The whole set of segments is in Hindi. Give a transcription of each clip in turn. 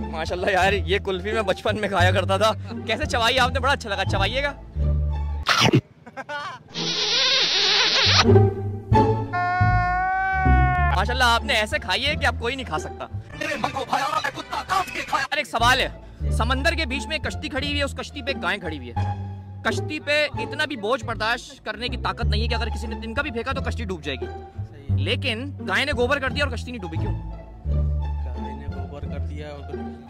माशाल्लाह यार, ये कुल्फी मैं बचपन में खाया करता था। कैसे चबाई आपने, बड़ा अच्छा लगा, चबाइएगा। माशाल्लाह आपने ऐसे खाई है कि आप कोई नहीं खा सकता। यार एक सवाल है, समंदर के बीच में एक कश्ती खड़ी हुई है, उस कश्ती पे एक गाय खड़ी हुई है। कश्ती पे इतना भी बोझ बर्दाश्त करने की ताकत नहीं है कि अगर किसी ने तिनका भी फेंका तो कश्ती डूब जाएगी, लेकिन गाय ने गोबर कर दिया और कश्ती नहीं डूबी। क्यों? गाय ने गोबर कर दिया और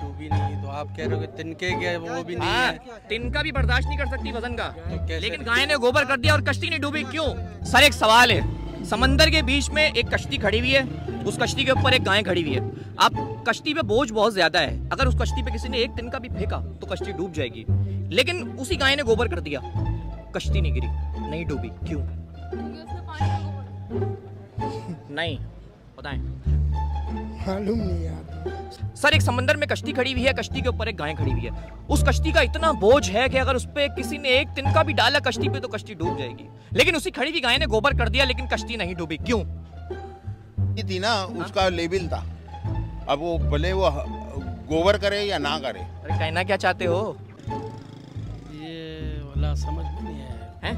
डूबी नहीं, तो आप कह रहे हो कि तिनके क्या वो भी नहीं है? तिनका भी बर्दाश्त नहीं कर सकती वजन का, तो लेकिन गाय ने गोबर कर दिया और कश्ती नहीं डूबी। क्यों? सर एक सवाल है, समंदर के बीच में एक कश्ती खड़ी हुई है, उस कश्ती के ऊपर एक गाय खड़ी हुई है। अब कश्ती पे बोझ बहुत ज्यादा है, अगर उस कश्ती पे किसी ने एक तिनका भी फेंका तो कश्ती डूब जाएगी, लेकिन उसी गाय ने गोबर कर दिया, कश्ती नहीं गिरी, नहीं डूबी। क्यों? नहीं बताएं। मालूम नहीं यार। सर एक समंदर में कश्ती खड़ी हुई है, कश्ती के ऊपर एक गाय खड़ी हुई है। उस कश्ती का इतना बोझ है कि अगर उस पे किसी ने एक तिनका भी डाला कश्ती पे तो कश्ती डूब जाएगी, लेकिन उसी खड़ी हुई गाय ने गोबर कर दिया, लेकिन कश्ती नहीं डूबी। क्यों? थी ना, उसका लेबल था। अब वो भले वो गोबर करे या ना करे। अरे कहना क्या चाहते हो? ये वाला समझ में नहीं आया हैं?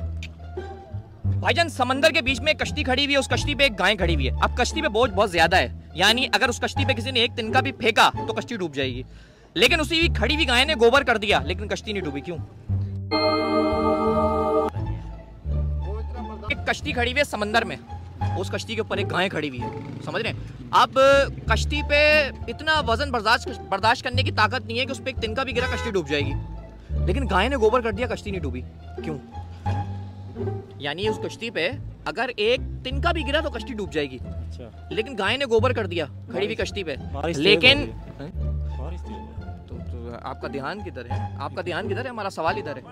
भाईजान समंदर के बीच में एक कश्ती खड़ी हुई है, उस कश्ती पे एक गाय खड़ी हुई है। अब कश्ती पे बोझ बहुत ज्यादा है, यानी अगर उस कश्ती पे किसी ने एक तिनका भी फेंका तो कश्ती डूब जाएगी, लेकिन उसी खड़ी हुई गाय ने गोबर कर दिया, लेकिन कश्ती नहीं डूबी। क्यों? एक कश्ती खड़ी हुई है समंदर में, उस कश्ती के ऊपर एक गाय खड़ी हुई है, समझ रहे हैं? अब कश्ती पे इतना वजन बर्दाश्त करने की ताकत नहीं है कि उस पे एक तिनका भी गिरा कश्ती डूब जाएगी, लेकिन गाय ने गोबर कर दिया, कश्ती नहीं डूबी। क्यों? यानी उस कश्ती पे अगर एक तिनका भी गिरा तो कश्ती डूब जाएगी। अच्छा। लेकिन गाय ने गोबर कर दिया खड़ी हुई कश्ती पे, लेकिन तो आपका ध्यान किधर है? आपका ध्यान किधर है? हमारा सवाल इधर है।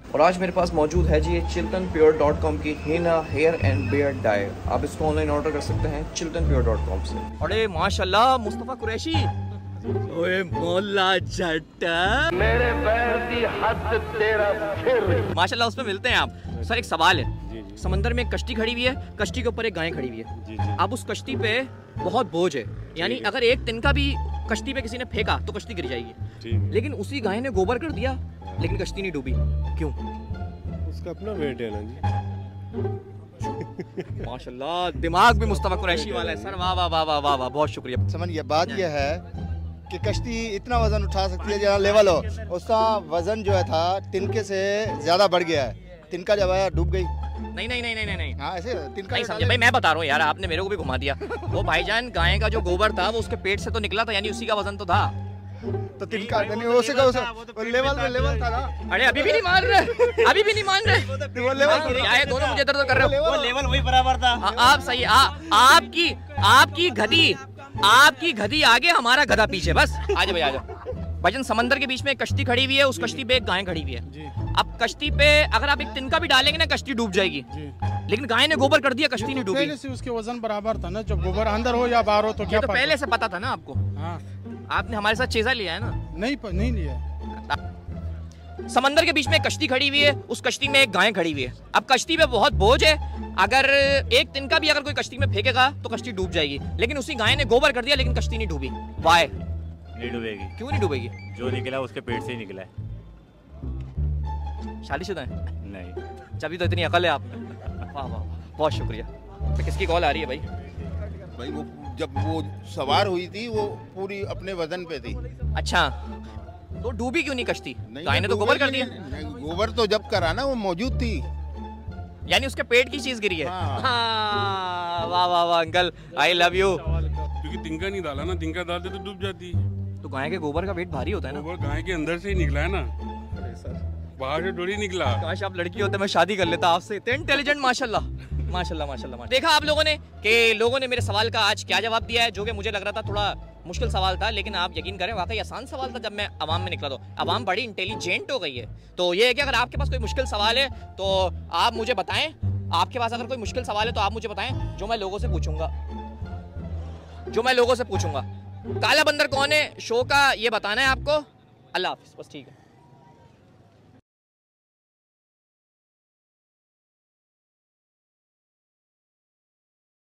और आज मेरे पास मौजूद है जी chiltonpure.com की henna hair and beard dye. आप इसको ऑनलाइन ऑर्डर कर सकते हैं chiltonpure.com से। अरे माशाल्लाह मुस्तफा कुरैशी, ओए मौला जट्टा, मेरे पैर की हद तेरा फिर। माशाल्लाह उसमें मिलते हैं आप। सर एक सवाल है, समंदर में एक कश्ती खड़ी हुई है, कश्ती के ऊपर एक गाय खड़ी हुई है। अब उस कश्ती पे बहुत बोझ है, यानी अगर एक तिनका भी कश्ती पे किसी ने फेंका तो कश्ती गिर जाएगी, लेकिन उसी गाय ने गोबर कर दिया, लेकिन कश्ती नहीं डूबी। क्यों? उसका अपना वेट है ना जी। माशाल्लाह दिमाग भी मुस्तफा कुरैशी वाला है सर, वाह वाह वाह वाह वाह वाह, बहुत शुक्रिया। समझिए बात यह है कि कश्ती इतना वजन उठा सकती है जहाँ लेवल हो, उसका वजन जो है था तिनके से ज्यादा बढ़ गया है। तिनका जब आया डूब गई। नहीं नहीं नहीं नहीं नहीं, हाँ ऐसे तिनका नहीं समझे भाई, मैं बता रहा हूँ यार, आपने मेरे को भी घुमा दिया। वो भाईजान गाय का जो गोबर था वो उसके पेट से तो निकला था, यानी उसी का वजन तो था, तो तिनका लेवल था ना। अरे अभी भी नहीं मान रहे, अभी भी नहीं मान रहे, वो लेवल क्या है? दोनों मुझे दर्द कर रहे हो। वो लेवल वही बराबर था। आप सही, आपकी गधी आगे, हमारा गधा पीछे, बस। आजा भाई आजा। भाईजान समंदर के बीच में एक कश्ती खड़ी हुई है, उस कश्ती पे एक गाय खड़ी हुई है। अब कश्ती पे अगर आप एक तिनका भी डालेंगे ना कश्ती डूब जाएगी, लेकिन गाय ने गोबर कर दिया, कश्ती नहीं डूबी। पहले से उसके वजन बराबर था ना, जब गोबर अंदर हो या बाहर हो तो क्या तो पहले से पता था ना आपको। हाँ। आपने हमारे साथ चेज़ा लिया है ना? नहीं लिया। समंदर के बीच में एक कश्ती खड़ी हुई है, उस कश्ती में एक गाय खड़ी हुई है। अब कश्ती पे बहुत बोझ है, अगर एक तिनका भी अगर कोई कश्ती में फेंकेगा तो कश्ती डूब जाएगी, लेकिन उसी गाय ने गोबर कर दिया, लेकिन कश्ती नहीं डूबी। वाई? नहीं डूबेगी। क्यों नहीं डूबेगी? जो निकला उसके पेट से ही निकला है। शादीशुदा है? नहीं। जब तो इतनी अकल है आप में। वाह वाह, बहुत शुक्रिया। तो किसकी कॉल आ रही है भाई? भाई वो जब वो सवार हुई थी वो पूरी अपने वजन पे थी। अच्छा, तो डूबी क्यों नहीं कश्ती? गाय ने तो गोबर कर दिया। गोबर तो जब करा ना वो मौजूद थी, यानी उसके पेट की चीज गिरी है। हाँ। वाह वाह वाह अंकल, आई लव यू। क्योंकि तिनका नहीं डाला ना, तिनका डालते तो डूब जाती। तो गाय के गोबर का वेट भारी होता है ना? गोबर गाय के अंदर से ही निकला है ना, बाहर से थोड़ी निकला। काश आप लड़की होते, मैं शादी कर लेता आपसे। इतने इंटेलिजेंट, माशाल्लाह माशाल्लाह माशाल्लाह। देखा आप लोगों ने कि लोगों ने मेरे सवाल का आज क्या जवाब दिया है, जो कि मुझे लग रहा था थोड़ा मुश्किल सवाल था, लेकिन आप यकीन करें वाकई आसान सवाल था। जब मैं आवाम में निकला तो आवाम बड़ी इंटेलिजेंट हो गई है। तो ये है कि अगर आपके पास कोई मुश्किल सवाल है तो आप मुझे बताएं, आपके पास अगर कोई मुश्किल सवाल है तो आप मुझे बताएं, जो मैं लोगों से पूछूंगा। काला बंदर कौन है शो का ये बताना है आपको। अल्लाह हाफिज़, बस ठीक है।